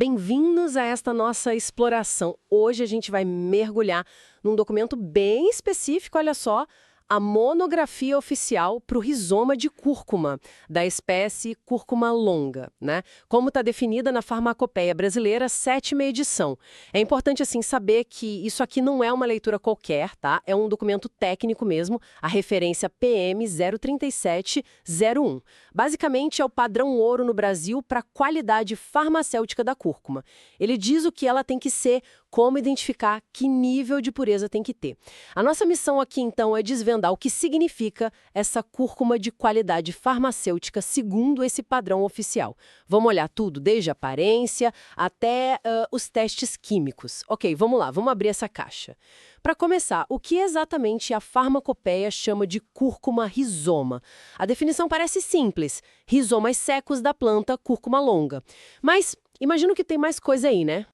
Bem-vindos a esta nossa exploração. Hoje a gente vai mergulhar num documento bem específico, olha só, a monografia oficial para o rizoma de cúrcuma, da espécie cúrcuma longa, né? Como está definida na Farmacopeia Brasileira, 7ª edição. É importante, assim, saber que isso aqui não é uma leitura qualquer, tá? É um documento técnico mesmo, a referência PM 03701. Basicamente, é o padrão ouro no Brasil para a qualidade farmacêutica da cúrcuma. Ele diz o que ela tem que ser, como identificar, que nível de pureza tem que ter. A nossa missão aqui, então, é desvendar o que significa essa cúrcuma de qualidade farmacêutica segundo esse padrão oficial. Vamos olhar tudo, desde a aparência até os testes químicos. Ok, vamos lá, vamos abrir essa caixa. Para começar, o que exatamente a farmacopeia chama de cúrcuma rizoma? A definição parece simples, rizomas secos da planta cúrcuma longa. Mas imagino que tem mais coisa aí, né?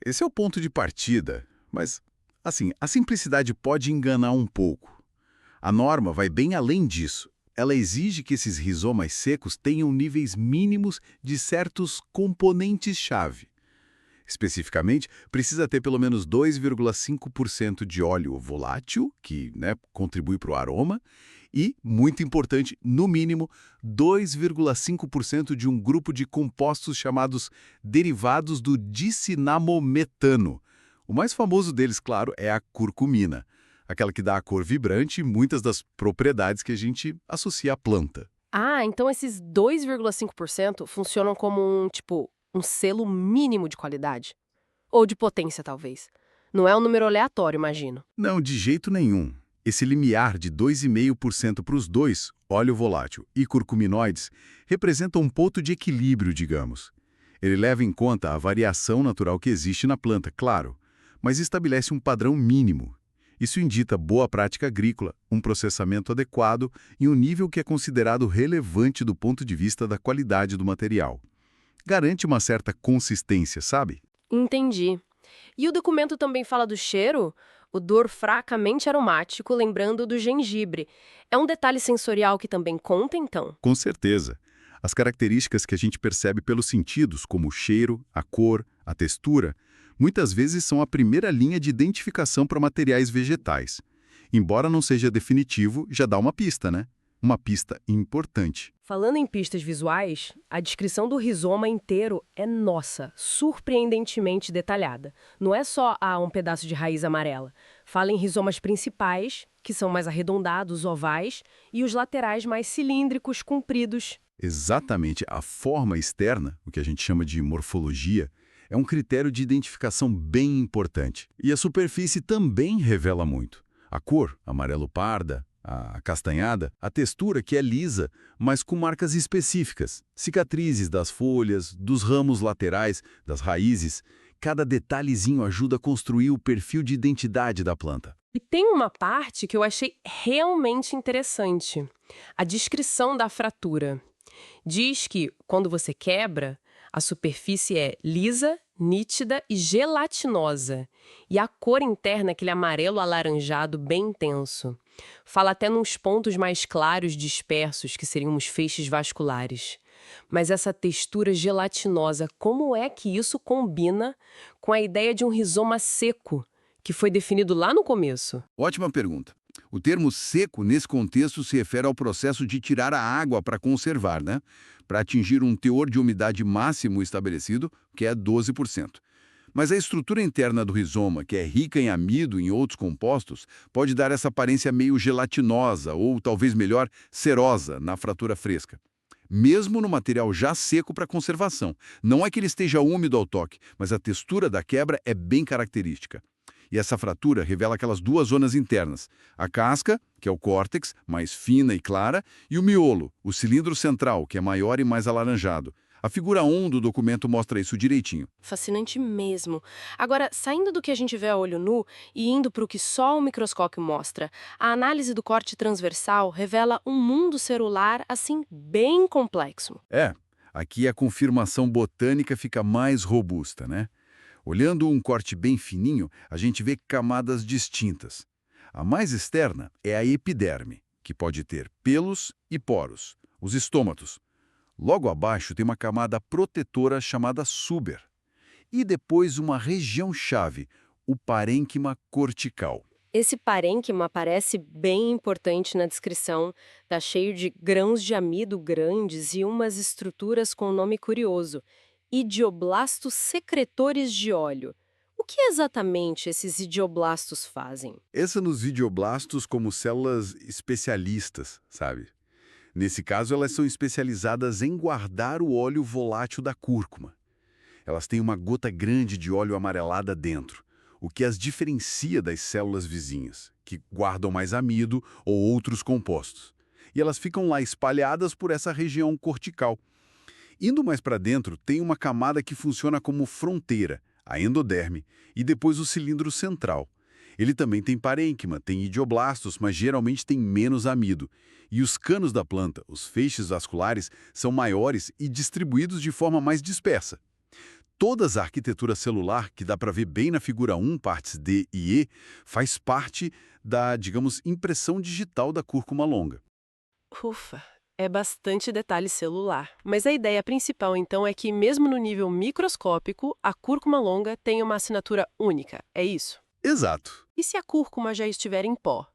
Esse é o ponto de partida, mas, assim, a simplicidade pode enganar um pouco. A norma vai bem além disso. Ela exige que esses rizomas secos tenham níveis mínimos de certos componentes-chave. Especificamente, precisa ter pelo menos 2,5% de óleo volátil, que contribui para o aroma, e, muito importante, no mínimo, 2,5% de um grupo de compostos chamados derivados do dicinamometano. O mais famoso deles, claro, é a curcumina, aquela que dá a cor vibrante e muitas das propriedades que a gente associa à planta. Ah, então esses 2,5% funcionam como um selo mínimo de qualidade? Ou de potência, talvez. Não é um número aleatório, imagino. Não, de jeito nenhum. Esse limiar de 2,5% para os dois, óleo volátil e curcuminoides, representa um ponto de equilíbrio, digamos. Ele leva em conta a variação natural que existe na planta, claro, mas estabelece um padrão mínimo. Isso indica boa prática agrícola, um processamento adequado e um nível que é considerado relevante do ponto de vista da qualidade do material. Garante uma certa consistência, sabe? Entendi. E o documento também fala do cheiro? Odor fracamente aromático, lembrando do gengibre. É um detalhe sensorial que também conta, então? Com certeza. As características que a gente percebe pelos sentidos, como o cheiro, a cor, a textura, muitas vezes são a primeira linha de identificação para materiais vegetais. Embora não seja definitivo, já dá uma pista, né? Uma pista importante. Falando em pistas visuais, a descrição do rizoma inteiro é, surpreendentemente detalhada. Não é só um pedaço de raiz amarela. Fala em rizomas principais, que são mais arredondados, ovais, e os laterais mais cilíndricos, compridos. Exatamente. A forma externa, o que a gente chama de morfologia, é um critério de identificação bem importante. E a superfície também revela muito. A cor, amarelo-parda, a castanhada, a textura que é lisa, mas com marcas específicas, cicatrizes das folhas, dos ramos laterais, das raízes. Cada detalhezinho ajuda a construir o perfil de identidade da planta. E tem uma parte que eu achei realmente interessante. A descrição da fratura. Diz que, quando você quebra, a superfície é lisa, nítida e gelatinosa. E a cor interna é aquele amarelo alaranjado bem intenso. Fala até nos pontos mais claros dispersos, que seriam os feixes vasculares. Mas essa textura gelatinosa, como é que isso combina com a ideia de um rizoma seco, que foi definido lá no começo? Ótima pergunta. O termo seco, nesse contexto, se refere ao processo de tirar a água para conservar, né? Para atingir um teor de umidade máximo estabelecido, que é 12%. Mas a estrutura interna do rizoma, que é rica em amido e em outros compostos, pode dar essa aparência meio gelatinosa, ou talvez melhor, cerosa, na fratura fresca. Mesmo no material já seco para conservação. Não é que ele esteja úmido ao toque, mas a textura da quebra é bem característica. E essa fratura revela aquelas duas zonas internas. A casca, que é o córtex, mais fina e clara, e o miolo, o cilindro central, que é maior e mais alaranjado. A figura 1 do documento mostra isso direitinho. Fascinante mesmo. Agora, saindo do que a gente vê a olho nu e indo para o que só o microscópio mostra, a análise do corte transversal revela um mundo celular, assim, bem complexo. Aqui a confirmação botânica fica mais robusta, né? Olhando um corte bem fininho, a gente vê camadas distintas. A mais externa é a epiderme, que pode ter pelos e poros, os estômatos. Logo abaixo tem uma camada protetora chamada suber. E depois uma região-chave, o parênquima cortical. Esse parênquima parece bem importante na descrição. Tá cheio de grãos de amido grandes e umas estruturas com um nome curioso. Idioblastos secretores de óleo. O que exatamente esses idioblastos fazem? Essa nos idioblastos como células especialistas, sabe? Nesse caso, elas são especializadas em guardar o óleo volátil da cúrcuma. Elas têm uma gota grande de óleo amarelada dentro, o que as diferencia das células vizinhas, que guardam mais amido ou outros compostos. E elas ficam lá espalhadas por essa região cortical. Indo mais para dentro, tem uma camada que funciona como fronteira, a endoderme, e depois o cilindro central. Ele também tem parênquima, tem idioblastos, mas geralmente tem menos amido. E os canos da planta, os feixes vasculares, são maiores e distribuídos de forma mais dispersa. Toda a arquitetura celular, que dá para ver bem na figura 1, partes D e E, faz parte da, digamos, impressão digital da cúrcuma longa. Ufa, é bastante detalhe celular. Mas a ideia principal, então, é que mesmo no nível microscópico, a cúrcuma longa tem uma assinatura única, é isso? Exato. E se a cúrcuma já estiver em pó?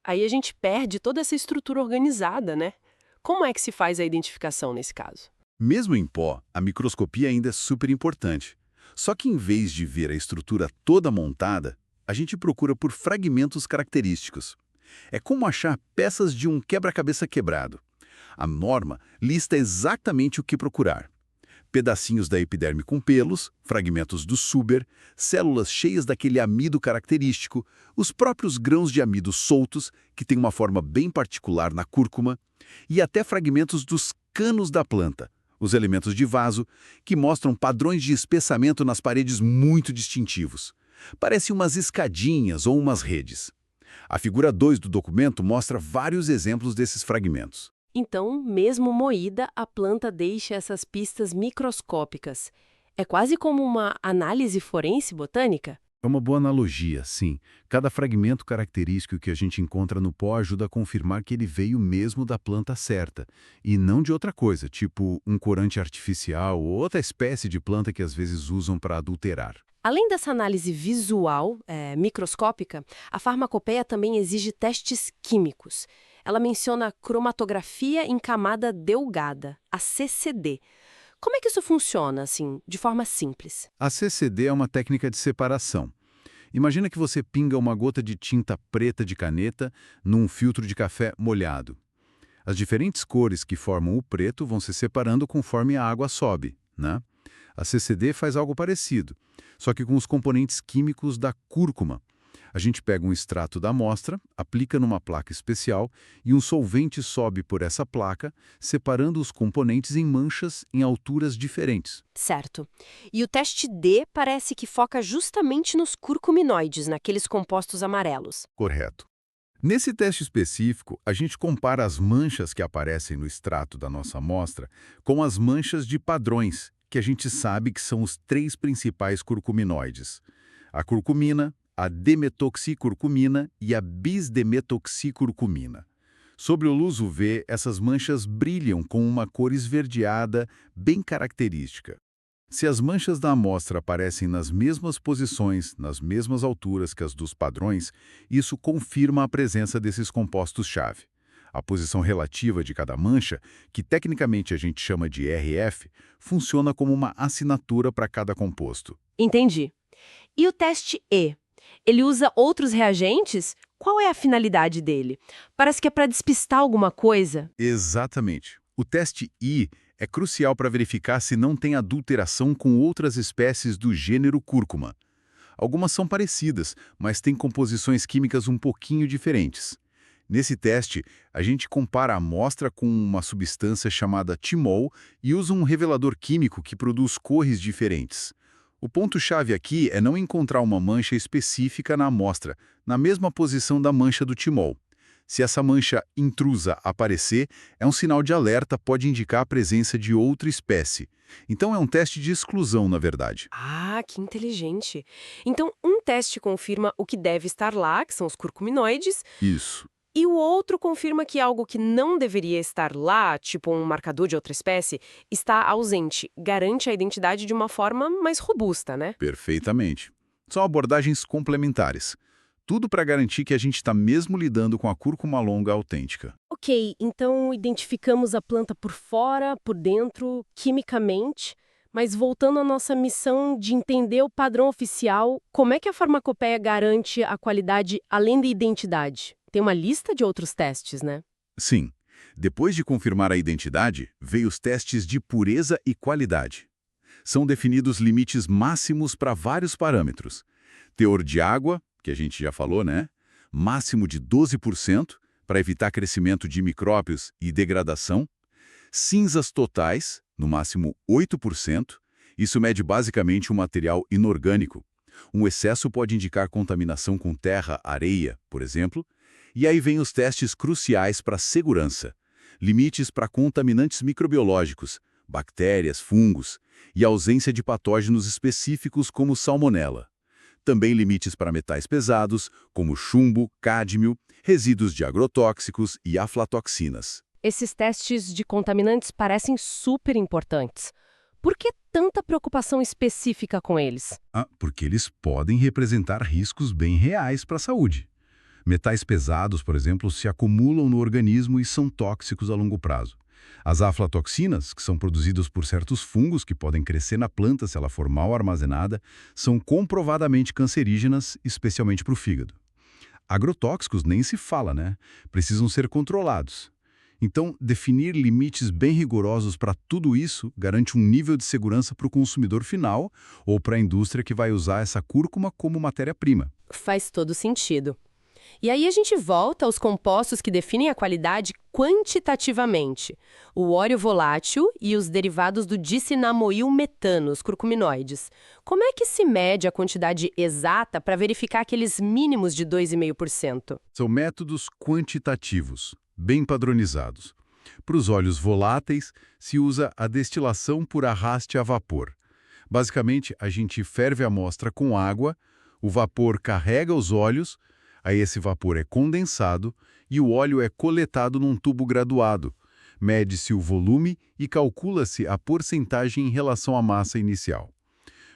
Aí a gente perde toda essa estrutura organizada, né? Como é que se faz a identificação nesse caso? Mesmo em pó, a microscopia ainda é super importante. Só que em vez de ver a estrutura toda montada, a gente procura por fragmentos característicos. É como achar peças de um quebra-cabeça quebrado. A norma lista exatamente o que procurar. Pedacinhos da epiderme com pelos, fragmentos do súber, células cheias daquele amido característico, os próprios grãos de amido soltos, que têm uma forma bem particular na cúrcuma, e até fragmentos dos canos da planta, os elementos de vaso, que mostram padrões de espessamento nas paredes muito distintivos. Parecem umas escadinhas ou umas redes. A figura 2 do documento mostra vários exemplos desses fragmentos. Então, mesmo moída, a planta deixa essas pistas microscópicas. É quase como uma análise forense botânica? É uma boa analogia, sim. Cada fragmento característico que a gente encontra no pó ajuda a confirmar que ele veio mesmo da planta certa, e não de outra coisa, tipo um corante artificial ou outra espécie de planta que às vezes usam para adulterar. Além dessa análise visual, microscópica, a farmacopeia também exige testes químicos. Ela menciona cromatografia em camada delgada, a CCD. Como é que isso funciona, assim, de forma simples? A CCD é uma técnica de separação. Imagina que você pinga uma gota de tinta preta de caneta num filtro de café molhado. As diferentes cores que formam o preto vão se separando conforme a água sobe, né? A CCD faz algo parecido, só que com os componentes químicos da cúrcuma. A gente pega um extrato da amostra, aplica numa placa especial e um solvente sobe por essa placa, separando os componentes em manchas em alturas diferentes. Certo. E o teste D parece que foca justamente nos curcuminoides, naqueles compostos amarelos. Correto. Nesse teste específico, a gente compara as manchas que aparecem no extrato da nossa amostra com as manchas de padrões, que a gente sabe que são os 3 principais curcuminoides: a curcumina, a demetoxicurcumina e a bisdemetoxicurcumina. Sob a luz UV, essas manchas brilham com uma cor esverdeada bem característica. Se as manchas da amostra aparecem nas mesmas posições, nas mesmas alturas que as dos padrões, isso confirma a presença desses compostos-chave. A posição relativa de cada mancha, que tecnicamente a gente chama de RF, funciona como uma assinatura para cada composto. Entendi. E o teste E? Ele usa outros reagentes? Qual é a finalidade dele? Parece que é para despistar alguma coisa. Exatamente. O teste I é crucial para verificar se não tem adulteração com outras espécies do gênero cúrcuma. Algumas são parecidas, mas têm composições químicas um pouquinho diferentes. Nesse teste, a gente compara a amostra com uma substância chamada timol e usa um revelador químico que produz cores diferentes. O ponto-chave aqui é não encontrar uma mancha específica na amostra, na mesma posição da mancha do timol. Se essa mancha intrusa aparecer, é um sinal de alerta, pode indicar a presença de outra espécie. Então é um teste de exclusão, na verdade. Ah, que inteligente. Então, um teste confirma o que deve estar lá, que são os curcuminoides, Isso. E o outro confirma que algo que não deveria estar lá, tipo um marcador de outra espécie, está ausente. Garante a identidade de uma forma mais robusta, né? Perfeitamente. São abordagens complementares. Tudo para garantir que a gente está mesmo lidando com a cúrcuma longa autêntica. Ok, então identificamos a planta por fora, por dentro, quimicamente, mas voltando à nossa missão de entender o padrão oficial, como é que a farmacopeia garante a qualidade além da identidade? Tem uma lista de outros testes, né? Sim, depois de confirmar a identidade, veio os testes de pureza e qualidade. São definidos limites máximos para vários parâmetros. Teor de água, que a gente já falou, né? Máximo de 12%, para evitar crescimento de micróbios e degradação. Cinzas totais, no máximo 8%. Isso mede basicamente um material inorgânico. Um excesso pode indicar contaminação com terra, areia, por exemplo. E aí vem os testes cruciais para segurança. Limites para contaminantes microbiológicos, bactérias, fungos e ausência de patógenos específicos como salmonela. Também limites para metais pesados, como chumbo, cádmio, resíduos de agrotóxicos e aflatoxinas. Esses testes de contaminantes parecem super importantes. Por que tanta preocupação específica com eles? Porque eles podem representar riscos bem reais para a saúde. Metais pesados, por exemplo, se acumulam no organismo e são tóxicos a longo prazo. As aflatoxinas, que são produzidas por certos fungos que podem crescer na planta se ela for mal armazenada, são comprovadamente cancerígenas, especialmente para o fígado. Agrotóxicos nem se fala, né? Precisam ser controlados. Então, definir limites bem rigorosos para tudo isso garante um nível de segurança para o consumidor final ou para a indústria que vai usar essa cúrcuma como matéria-prima. Faz todo sentido. E aí a gente volta aos compostos que definem a qualidade quantitativamente. O óleo volátil e os derivados do dicinamoil-metano, os curcuminoides. Como é que se mede a quantidade exata para verificar aqueles mínimos de 2,5%? São métodos quantitativos, bem padronizados. Para os óleos voláteis, se usa a destilação por arraste a vapor. Basicamente, a gente ferve a amostra com água, o vapor carrega os óleos, aí esse vapor é condensado e o óleo é coletado num tubo graduado. Mede-se o volume e calcula-se a porcentagem em relação à massa inicial.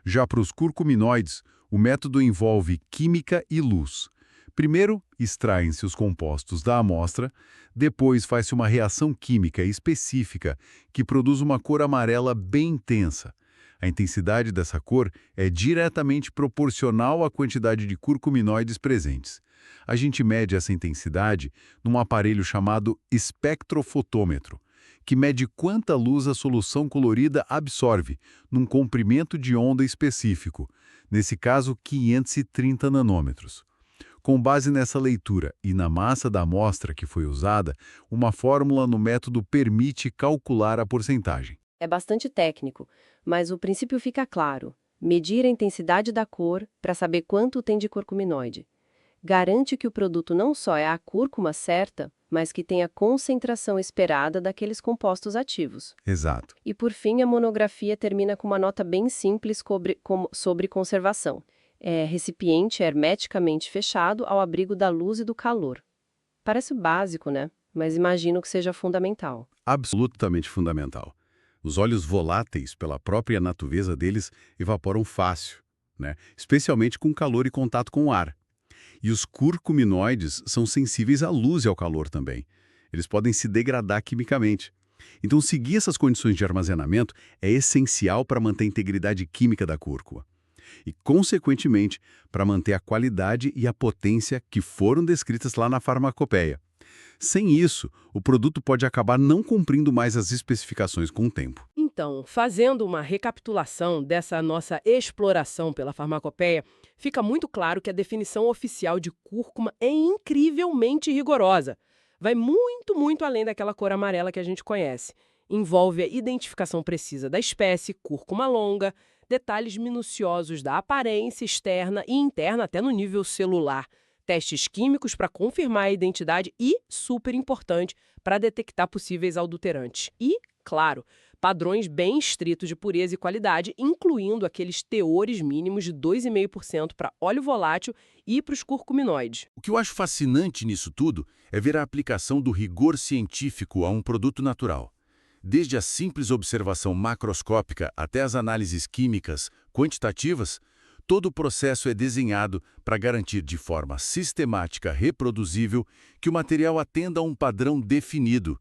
Já para os curcuminoides, o método envolve química e luz. Primeiro, extraem-se os compostos da amostra, depois faz-se uma reação química específica que produz uma cor amarela bem intensa. A intensidade dessa cor é diretamente proporcional à quantidade de curcuminoides presentes. A gente mede essa intensidade num aparelho chamado espectrofotômetro, que mede quanta luz a solução colorida absorve num comprimento de onda específico, nesse caso 530 nanômetros. Com base nessa leitura e na massa da amostra que foi usada, uma fórmula no método permite calcular a porcentagem. É bastante técnico, mas o princípio fica claro. Medir a intensidade da cor para saber quanto tem de curcuminoide. Garante que o produto não só é a cúrcuma certa, mas que tem a concentração esperada daqueles compostos ativos. Exato. E por fim, a monografia termina com uma nota bem simples sobre conservação. É recipiente hermeticamente fechado ao abrigo da luz e do calor. Parece básico, né? Mas imagino que seja fundamental. Absolutamente fundamental. Os óleos voláteis, pela própria natureza deles, evaporam fácil, né? Especialmente com calor e contato com o ar. E os curcuminoides são sensíveis à luz e ao calor também. Eles podem se degradar quimicamente. Então, seguir essas condições de armazenamento é essencial para manter a integridade química da cúrcuma. E, consequentemente, para manter a qualidade e a potência que foram descritas lá na farmacopeia. Sem isso, o produto pode acabar não cumprindo mais as especificações com o tempo. Então, fazendo uma recapitulação dessa nossa exploração pela farmacopeia, fica muito claro que a definição oficial de cúrcuma é incrivelmente rigorosa. Vai muito, muito além daquela cor amarela que a gente conhece. Envolve a identificação precisa da espécie, cúrcuma longa, detalhes minuciosos da aparência externa e interna até no nível celular, testes químicos para confirmar a identidade e, super importante, para detectar possíveis adulterantes. E, Claro, padrões bem estritos de pureza e qualidade, incluindo aqueles teores mínimos de 2,5% para óleo volátil e para os curcuminoides. O que eu acho fascinante nisso tudo é ver a aplicação do rigor científico a um produto natural. Desde a simples observação macroscópica até as análises químicas quantitativas, todo o processo é desenhado para garantir de forma sistemática, reproduzível, que o material atenda a um padrão definido.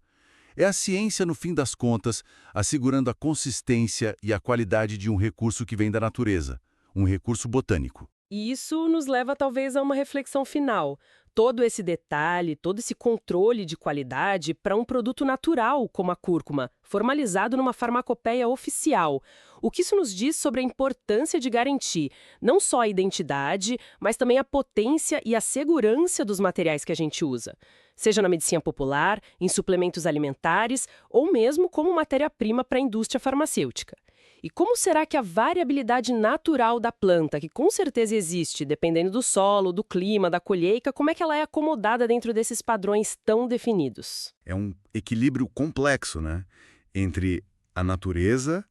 É a ciência, no fim das contas, assegurando a consistência e a qualidade de um recurso que vem da natureza, um recurso botânico. E isso nos leva talvez a uma reflexão final. Todo esse detalhe, todo esse controle de qualidade para um produto natural como a cúrcuma, formalizado numa farmacopeia oficial. O que isso nos diz sobre a importância de garantir não só a identidade, mas também a potência e a segurança dos materiais que a gente usa. Seja na medicina popular, em suplementos alimentares ou mesmo como matéria-prima para a indústria farmacêutica. E como será que a variabilidade natural da planta, que com certeza existe, dependendo do solo, do clima, da colheita, como é que ela é acomodada dentro desses padrões tão definidos? É um equilíbrio complexo, né? Entre a natureza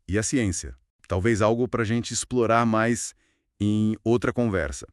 e a ciência. Talvez algo para a gente explorar mais em outra conversa.